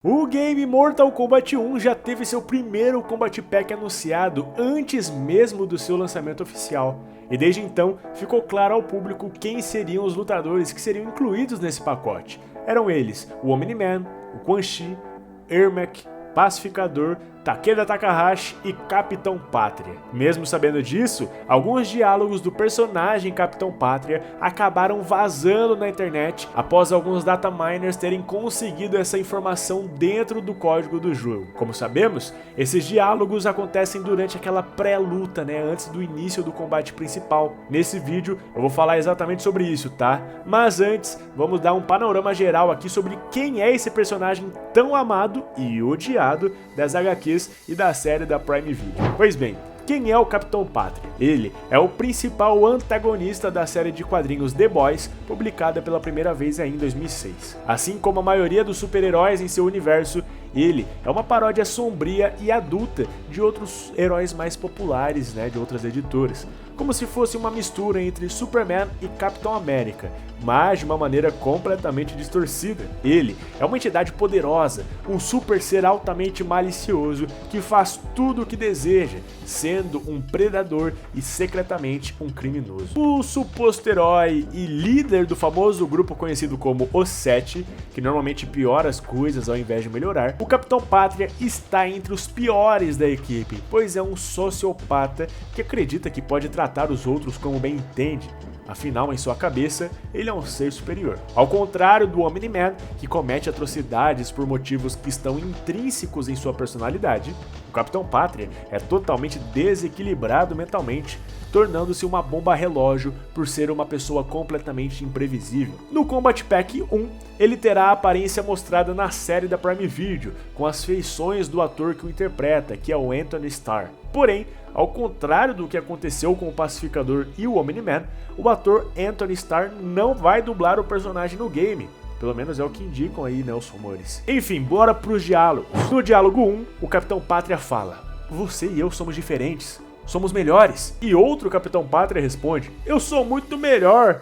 O game Mortal Kombat 1 já teve seu primeiro Combat Pack anunciado antes mesmo do seu lançamento oficial, e desde então ficou claro ao público quem seriam os lutadores que seriam incluídos nesse pacote. Eram eles o Omni-Man, o Quan Chi, Ermac, Pacificador, Takeda Takahashi e Capitão Pátria. Mesmo sabendo disso, alguns diálogos do personagem Capitão Pátria acabaram vazando na internet após alguns data miners terem conseguido essa informação dentro do código do jogo. Como sabemos, esses diálogos acontecem durante aquela pré-luta, antes do início do combate principal. Nesse vídeo eu vou falar exatamente sobre isso, tá? Mas antes, vamos dar um panorama geral aqui sobre quem é esse personagem tão amado e odiado das HQs e da série da Prime Video. Pois bem, quem é o Capitão Pátria? Ele é o principal antagonista da série de quadrinhos The Boys, publicada pela primeira vez em 2006. Assim como a maioria dos super-heróis em seu universo, ele é uma paródia sombria e adulta de outros heróis mais populares, de outras editoras, como se fosse uma mistura entre Superman e Capitão América, mas de uma maneira completamente distorcida. Ele é uma entidade poderosa, um super ser altamente malicioso que faz tudo o que deseja, sendo um predador e secretamente um criminoso. O suposto herói e líder do famoso grupo conhecido como Os Sete, que normalmente piora as coisas ao invés de melhorar, o Capitão Pátria está entre os piores da equipe, pois é um sociopata que acredita que pode tratar os outros como bem entende. Afinal, em sua cabeça, ele é um ser superior. Ao contrário do Omni-Man, que comete atrocidades por motivos que estão intrínsecos em sua personalidade, o Capitão Pátria é totalmente desequilibrado mentalmente, tornando-se uma bomba relógio por ser uma pessoa completamente imprevisível. No Combat Pack 1, ele terá a aparência mostrada na série da Prime Video, com as feições do ator que o interpreta, que é o Anthony Starr. Porém, ao contrário do que aconteceu com o Pacificador e o Omni-Man, o ator Anthony Starr não vai dublar o personagem no game. Pelo menos é o que indicam aí, os rumores. Enfim, bora pros diálogos. No diálogo 1, o Capitão Pátria fala: "Você e eu somos diferentes, somos melhores." E outro Capitão Pátria responde: "Eu sou muito melhor.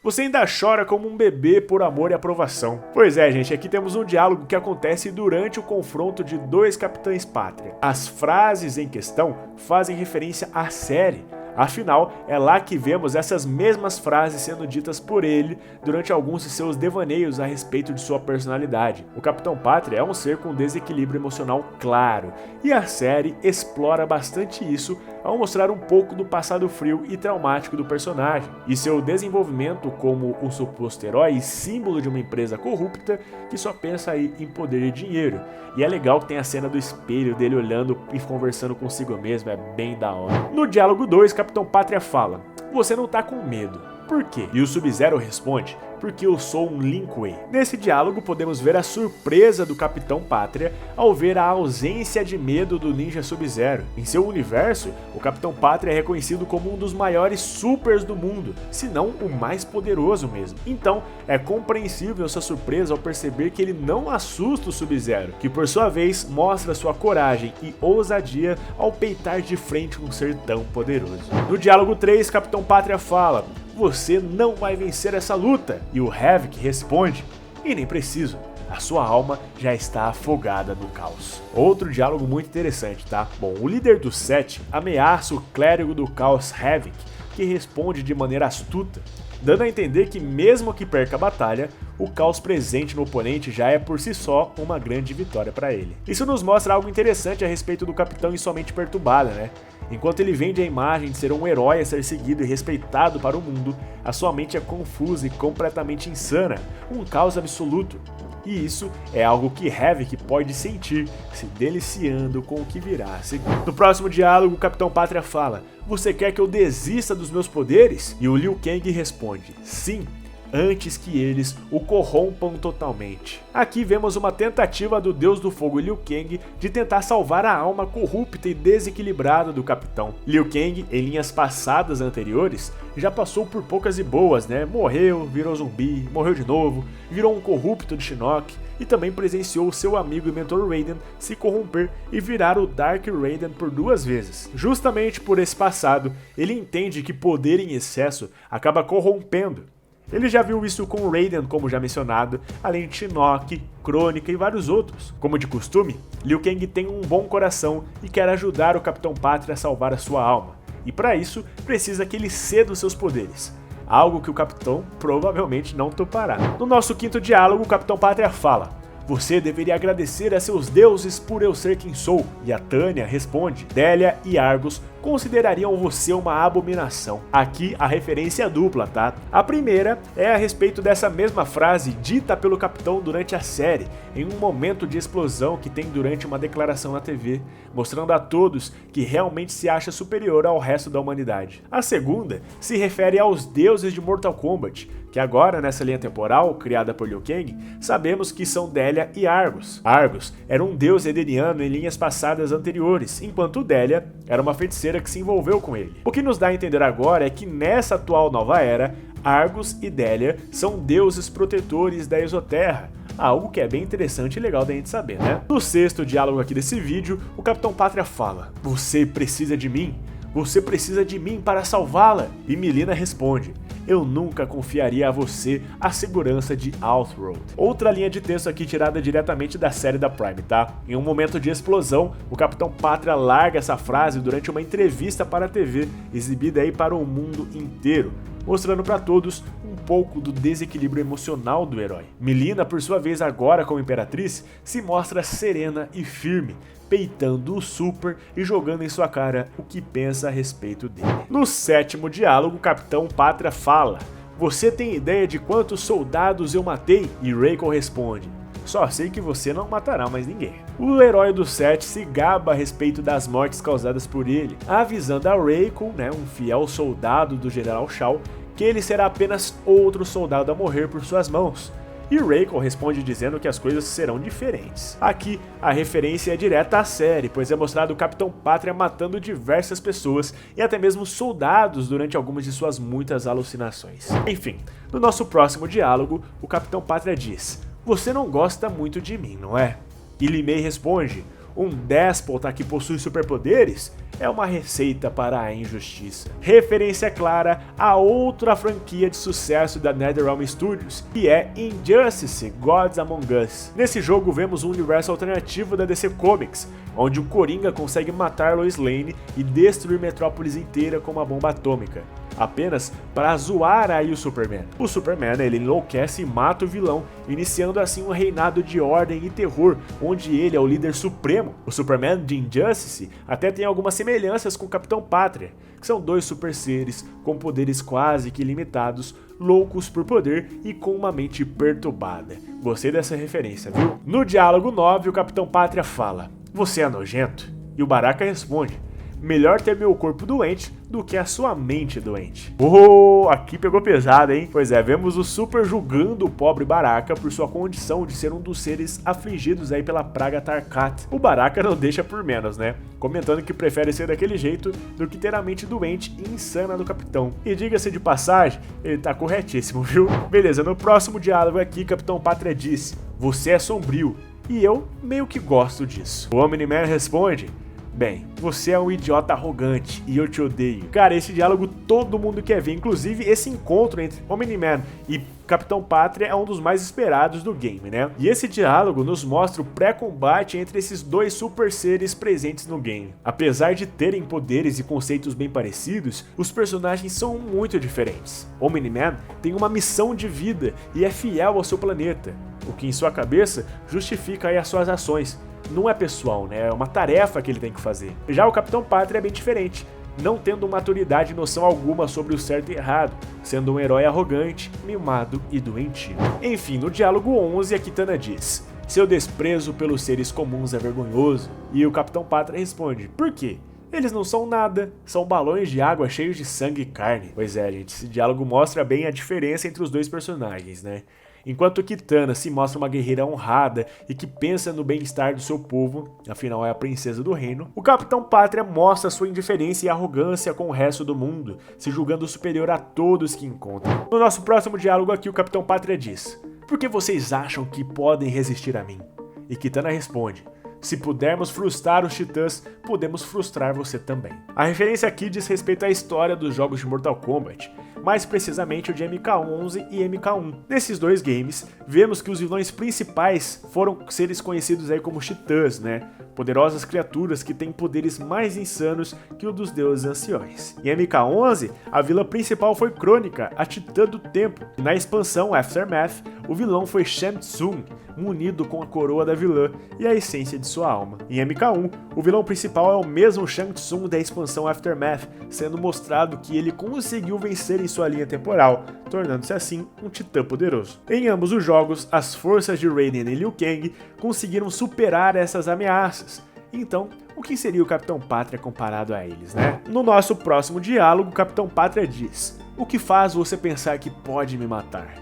Você ainda chora como um bebê por amor e aprovação." Pois é, gente, aqui temos um diálogo que acontece durante o confronto de dois Capitães Pátria. As frases em questão fazem referência à série. Afinal, é lá que vemos essas mesmas frases sendo ditas por ele durante alguns de seus devaneios a respeito de sua personalidade. O Capitão Pátria é um ser com desequilíbrio emocional claro, e a série explora bastante isso ao mostrar um pouco do passado frio e traumático do personagem, e seu desenvolvimento como um suposto herói e símbolo de uma empresa corrupta que só pensa aí em poder e dinheiro. E é legal que tem a cena do espelho dele olhando e conversando consigo mesmo, é bem da hora. No diálogo 2, Capitão Pátria fala: "Você não tá com medo. Por quê?" E o Sub-Zero responde: "Porque eu sou um Lin Kuei." Nesse diálogo podemos ver a surpresa do Capitão Pátria ao ver a ausência de medo do Ninja Sub-Zero. Em seu universo, o Capitão Pátria é reconhecido como um dos maiores supers do mundo, se não o mais poderoso mesmo. Então, é compreensível sua surpresa ao perceber que ele não assusta o Sub-Zero, que por sua vez mostra sua coragem e ousadia ao peitar de frente um ser tão poderoso. No diálogo 3, Capitão Pátria fala: "Você não vai vencer essa luta." E o Havik responde: "E nem preciso, a sua alma já está afogada no caos." Outro diálogo muito interessante, tá? Bom, o líder do Sete ameaça o clérigo do caos Havik, que responde de maneira astuta, dando a entender que mesmo que perca a batalha, o caos presente no oponente já é por si só uma grande vitória para ele. Isso nos mostra algo interessante a respeito do capitão e sua mente perturbada, Enquanto ele vende a imagem de ser um herói a ser seguido e respeitado para o mundo, a sua mente é confusa e completamente insana, um caos absoluto. E isso é algo que Havik pode sentir, se deliciando com o que virá a seguir. No próximo diálogo, o Capitão Pátria fala: "Você quer que eu desista dos meus poderes?" E o Liu Kang responde: "Sim, antes que eles o corrompam totalmente." Aqui vemos uma tentativa do Deus do Fogo Liu Kang de tentar salvar a alma corrupta e desequilibrada do capitão. Liu Kang, em linhas passadas anteriores, já passou por poucas e boas, Morreu, virou zumbi, morreu de novo, virou um corrupto de Shinnok, e também presenciou seu amigo e mentor Raiden se corromper e virar o Dark Raiden por 2 vezes. Justamente por esse passado, ele entende que poder em excesso acaba corrompendo. Ele já viu isso com Raiden, como já mencionado, além de Shinnok, Kronika e vários outros. Como de costume, Liu Kang tem um bom coração e quer ajudar o Capitão Pátria a salvar a sua alma, e para isso precisa que ele ceda os seus poderes, algo que o Capitão provavelmente não topará. No nosso quinto diálogo, o Capitão Pátria fala: "Você deveria agradecer a seus deuses por eu ser quem sou." E a Tânia responde: "Delia e Argus considerariam você uma abominação." Aqui a referência é dupla, tá? A primeira é a respeito dessa mesma frase dita pelo Capitão durante a série, em um momento de explosão que tem durante uma declaração na TV, mostrando a todos que realmente se acha superior ao resto da humanidade. A segunda se refere aos deuses de Mortal Kombat, que agora, nessa linha temporal, criada por Liu Kang, sabemos que são Delia e Argus. Argus era um deus edeniano em linhas passadas anteriores, enquanto Delia era uma feiticeira que se envolveu com ele. O que nos dá a entender agora é que nessa atual nova era, Argus e Delia são deuses protetores da Exoterra, algo que é bem interessante e legal da gente saber, né? No sexto diálogo aqui desse vídeo, o Capitão Pátria fala: "Você precisa de mim? Você precisa de mim para salvá-la?" E Mileena responde: "Eu nunca confiaria a você a segurança de Outworld." Outra linha de texto aqui tirada diretamente da série da Prime, tá? Em um momento de explosão, o Capitão Pátria larga essa frase durante uma entrevista para a TV, exibida aí para o mundo inteiro, mostrando para todos um pouco do desequilíbrio emocional do herói. Mileena, por sua vez, agora como Imperatriz, se mostra serena e firme, peitando o Super e jogando em sua cara o que pensa a respeito dele. No sétimo diálogo, o Capitão Pátria fala: "Você tem ideia de quantos soldados eu matei?" E Reiko responde: "Só sei que você não matará mais ninguém." O herói do 7 se gaba a respeito das mortes causadas por ele, avisando a Reiko, um fiel soldado do General Shao, que ele será apenas outro soldado a morrer por suas mãos. E Reiko responde dizendo que as coisas serão diferentes. Aqui, a referência é direta à série, pois é mostrado o Capitão Pátria matando diversas pessoas e até mesmo soldados durante algumas de suas muitas alucinações. Enfim, no nosso próximo diálogo, o Capitão Pátria diz: "Você não gosta muito de mim, não é?" E Li Mei responde: "Um déspota que possui superpoderes é uma receita para a injustiça." Referência clara a outra franquia de sucesso da NetherRealm Studios, que é Injustice: Gods Among Us. Nesse jogo vemos um universo alternativo da DC Comics, onde o Coringa consegue matar Lois Lane e destruir Metrópolis inteira com uma bomba atômica, apenas para zoar aí o Superman. O Superman, ele enlouquece e mata o vilão, iniciando assim um reinado de ordem e terror, onde ele é o líder supremo. O Superman de Injustice até tem algumas semelhanças com o Capitão Pátria, que são dois super seres com poderes quase que ilimitados, loucos por poder e com uma mente perturbada. Gostei dessa referência, viu? No diálogo 9, o Capitão Pátria fala: "Você é nojento?" E o Baraka responde: "Melhor ter meu corpo doente do que a sua mente doente." Oh, aqui pegou pesado, hein? Pois é, vemos o Super julgando o pobre Baraka por sua condição de ser um dos seres afligidos aí pela praga Tarkat. O Baraka não deixa por menos, né? Comentando que prefere ser daquele jeito do que ter a mente doente e insana do Capitão. E diga-se de passagem, ele tá corretíssimo, viu? Beleza, no próximo diálogo aqui, Capitão Pátria disse: "Você é sombrio." E eu meio que gosto disso. O Omni-Man responde: "Bem, você é um idiota arrogante e eu te odeio." Cara, esse diálogo todo mundo quer ver, inclusive esse encontro entre Omni-Man e Capitão Pátria é um dos mais esperados do game, né? E esse diálogo nos mostra o pré-combate entre esses dois super seres presentes no game. Apesar de terem poderes e conceitos bem parecidos, os personagens são muito diferentes. Omni-Man tem uma missão de vida e é fiel ao seu planeta, o que em sua cabeça justifica aí as suas ações. Não é pessoal, né? É uma tarefa que ele tem que fazer. Já o Capitão Pátria é bem diferente, não tendo maturidade e noção alguma sobre o certo e errado, sendo um herói arrogante, mimado e doentio. Enfim, no diálogo 11, a Kitana diz: "Seu desprezo pelos seres comuns é vergonhoso." E o Capitão Pátria responde: "Por quê? Eles não são nada, são balões de água cheios de sangue e carne." Pois é, gente, esse diálogo mostra bem a diferença entre os dois personagens, né? Enquanto Kitana se mostra uma guerreira honrada e que pensa no bem-estar do seu povo, afinal é a princesa do reino, o Capitão Pátria mostra sua indiferença e arrogância com o resto do mundo, se julgando superior a todos que encontra. No nosso próximo diálogo aqui, o Capitão Pátria diz: "Por que vocês acham que podem resistir a mim?" E Kitana responde: "Se pudermos frustrar os titãs, podemos frustrar você também." A referência aqui diz respeito à história dos jogos de Mortal Kombat, mais precisamente o de MK11 e MK1. Nesses dois games, vemos que os vilões principais foram seres conhecidos aí como titãs, né? Poderosas criaturas que têm poderes mais insanos que o dos deuses anciões. Em MK11, a vilã principal foi Crônica, a titã do tempo. E na expansão Aftermath, o vilão foi Shang Tsung, munido com a coroa da vilã e a essência de sua alma. Em MK1, o vilão principal é o mesmo Shang Tsung da expansão Aftermath, sendo mostrado que ele conseguiu vencer em sua linha temporal, tornando-se assim um titã poderoso. Em ambos os jogos, as forças de Raiden e Liu Kang conseguiram superar essas ameaças. Então, o que seria o Capitão Pátria comparado a eles, né? No nosso próximo diálogo, o Capitão Pátria diz: "O que faz você pensar que pode me matar?"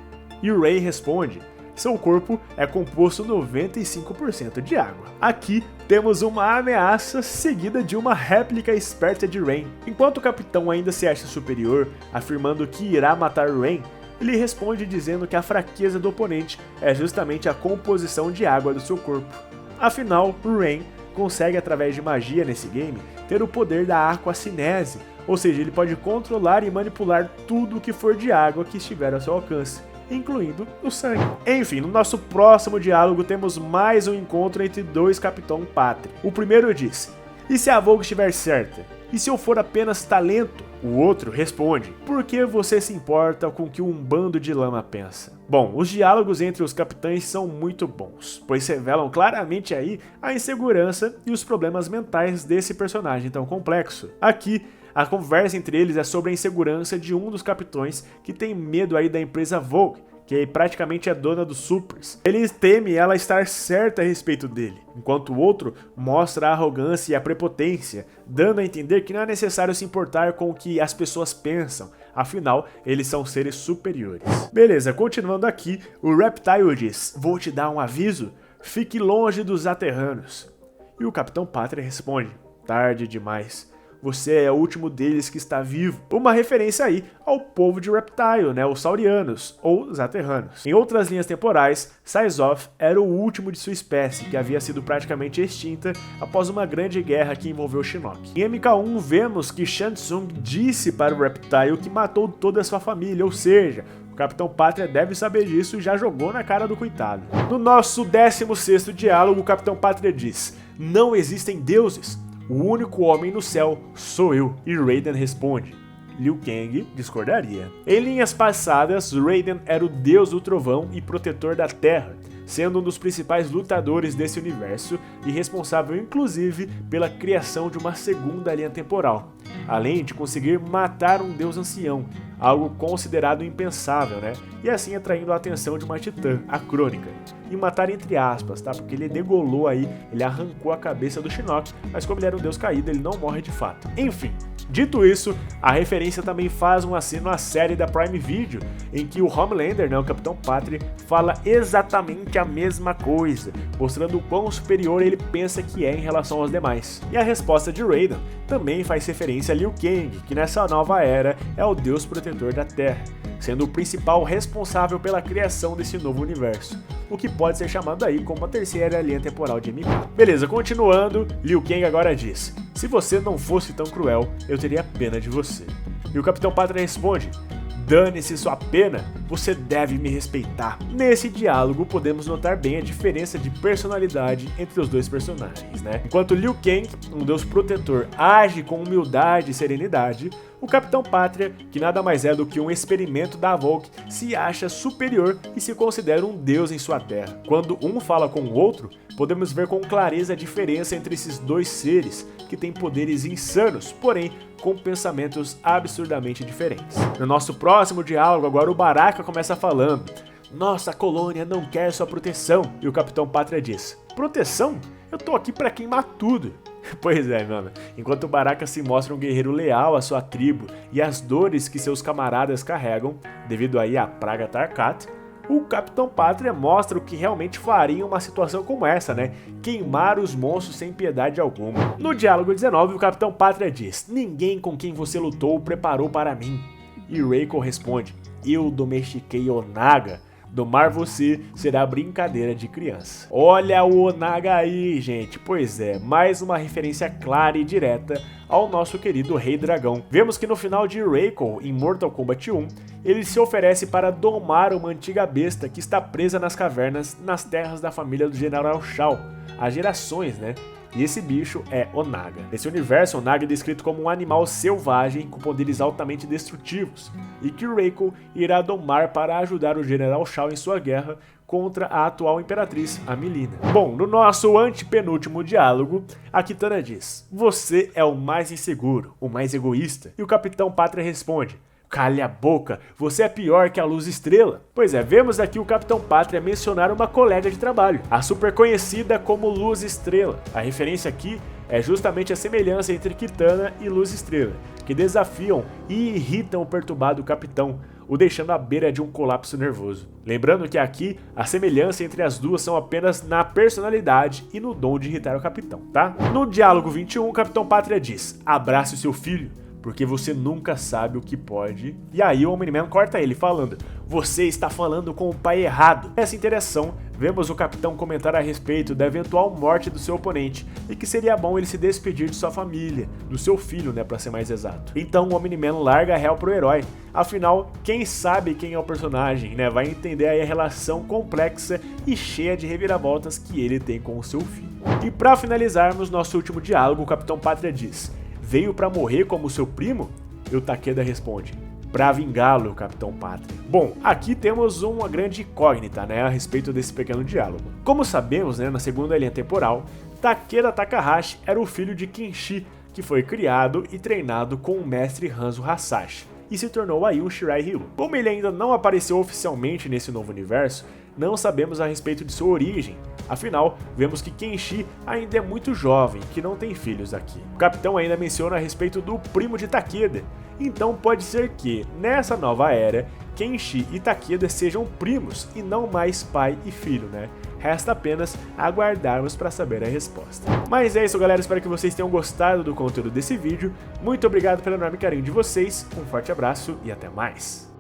E o Rey responde: "Seu corpo é composto 95% de água." Aqui temos uma ameaça seguida de uma réplica esperta de Rain. Enquanto o capitão ainda se acha superior, afirmando que irá matar Rain, ele responde dizendo que a fraqueza do oponente é justamente a composição de água do seu corpo. Afinal, Rain consegue, através de magia nesse game, ter o poder da aquacinese, ou seja, ele pode controlar e manipular tudo o que for de água que estiver ao seu alcance, incluindo o sangue. Enfim, no nosso próximo diálogo temos mais um encontro entre dois Capitão Pátria. O primeiro diz: "E se a Vogue estiver certa? E se eu for apenas talento?" O outro responde: "Por que você se importa com o que um bando de lama pensa?" Bom, os diálogos entre os capitães são muito bons, pois revelam claramente aí a insegurança e os problemas mentais desse personagem tão complexo. Aqui, a conversa entre eles é sobre a insegurança de um dos capitães que tem medo aí da empresa Vogue, que praticamente é dona dos Supers. Ele teme ela estar certa a respeito dele, enquanto o outro mostra a arrogância e a prepotência, dando a entender que não é necessário se importar com o que as pessoas pensam, afinal, eles são seres superiores. Beleza, continuando aqui, o Reptile diz: "Vou te dar um aviso, fique longe dos Aterranos." E o Capitão Pátria responde: "Tarde demais. Você é o último deles que está vivo." Uma referência aí ao povo de Reptile, né, os Saurianos, ou os Aterranos. Em outras linhas temporais, Syzoth era o último de sua espécie, que havia sido praticamente extinta após uma grande guerra que envolveu Shinnok. Em MK1, vemos que Shang Tsung disse para o Reptile que matou toda a sua família, ou seja, o Capitão Pátria deve saber disso e já jogou na cara do coitado. No nosso 16º diálogo, o Capitão Pátria diz: "Não existem deuses. O único homem no céu sou eu." E Raiden responde: Liu Kang discordaria. Em linhas passadas, Raiden era o deus do trovão e protetor da terra, sendo um dos principais lutadores desse universo e responsável inclusive pela criação de uma segunda linha temporal, além de conseguir matar um deus ancião, algo considerado impensável, né? E assim atraindo a atenção de uma titã, a Crônica. E matar entre aspas, tá? Porque ele degolou aí, ele arrancou a cabeça do Shinnok, mas como ele era um deus caído, ele não morre de fato. Enfim, dito isso, a referência também faz um aceno à série da Prime Video, em que o Homelander, né, o Capitão Pátria, fala exatamente a mesma coisa, mostrando o quão superior ele pensa que é em relação aos demais. E a resposta de Raiden também faz referência a Liu Kang, que nessa nova era é o deus protetor da Terra, sendo o principal responsável pela criação desse novo universo, o que pode ser chamado aí como a terceira linha temporal de MK. Beleza, continuando, Liu Kang agora diz: "Se você não fosse tão cruel, eu teria pena de você." E o Capitão Pátria responde: "Dane-se sua pena, você deve me respeitar." Nesse diálogo podemos notar bem a diferença de personalidade entre os dois personagens, né? Enquanto Liu Kang, um deus protetor, age com humildade e serenidade, o Capitão Pátria, que nada mais é do que um experimento da Vogue, se acha superior e se considera um deus em sua terra. Quando um fala com o outro, podemos ver com clareza a diferença entre esses dois seres, que têm poderes insanos, porém com pensamentos absurdamente diferentes. No nosso próximo diálogo, agora o Baraka começa falando: "Nossa colônia não quer sua proteção." E o Capitão Pátria diz: "Proteção? Eu tô aqui pra queimar tudo." Pois é, mano. Enquanto o Baraka se mostra um guerreiro leal à sua tribo e às dores que seus camaradas carregam, devido aí à praga Tarkat, o Capitão Pátria mostra o que realmente faria em uma situação como essa, né? Queimar os monstros sem piedade alguma. No diálogo 19, o Capitão Pátria diz: "Ninguém com quem você lutou preparou para mim." E Rei corresponde: "Eu domestiquei Onaga, Domar você será brincadeira de criança. Olha o Onaga aí, gente. Pois é, mais uma referência clara e direta ao nosso querido Rei Dragão. Vemos que no final de Reiko, em Mortal Kombat 1, ele se oferece para domar uma antiga besta que está presa nas cavernas nas terras da família do General Shao, há gerações, né? E esse bicho é Onaga. Nesse universo, Onaga é descrito como um animal selvagem com poderes altamente destrutivos, e que Reiko irá domar para ajudar o General Shao em sua guerra contra a atual Imperatriz, a Mileena. Bom, no nosso antepenúltimo diálogo, a Kitana diz: "Você é o mais inseguro, o mais egoísta." E o Capitão Pátria responde: "Calha a boca, você é pior que a Luz Estrela." Pois é, vemos aqui o Capitão Pátria mencionar uma colega de trabalho, a super conhecida como Luz Estrela. A referência aqui é justamente a semelhança entre Kitana e Luz Estrela, que desafiam e irritam o perturbado capitão, o deixando à beira de um colapso nervoso. Lembrando que aqui a semelhança entre as duas são apenas na personalidade e no dom de irritar o capitão, tá? No diálogo 21, o Capitão Pátria diz: "Abrace o seu filho, porque você nunca sabe o que pode." E aí o Omni-Man corta ele falando: "Você está falando com o pai errado." Nessa interação, vemos o capitão comentar a respeito da eventual morte do seu oponente e que seria bom ele se despedir de sua família, do seu filho, né, pra ser mais exato. Então o Omni-Man larga a real pro herói. Afinal, quem sabe quem é o personagem, né, vai entender aí a relação complexa e cheia de reviravoltas que ele tem com o seu filho. E pra finalizarmos nosso último diálogo, o Capitão Pátria diz: "Veio pra morrer como seu primo?" E o Takeda responde: "Pra vingá-lo, Capitão Pátria." Bom, aqui temos uma grande incógnita, né, a respeito desse pequeno diálogo. Como sabemos, né, na segunda linha temporal, Takeda Takahashi era o filho de Kenshi, que foi criado e treinado com o mestre Hanzo Hasashi, e se tornou aí um Shirai Ryu. Como ele ainda não apareceu oficialmente nesse novo universo, não sabemos a respeito de sua origem. Afinal, vemos que Kenshi ainda é muito jovem, que não tem filhos aqui. O capitão ainda menciona a respeito do primo de Takeda, então pode ser que, nessa nova era, Kenshi e Takeda sejam primos e não mais pai e filho, né? Resta apenas aguardarmos para saber a resposta. Mas é isso, galera, espero que vocês tenham gostado do conteúdo desse vídeo. Muito obrigado pelo enorme carinho de vocês, um forte abraço e até mais!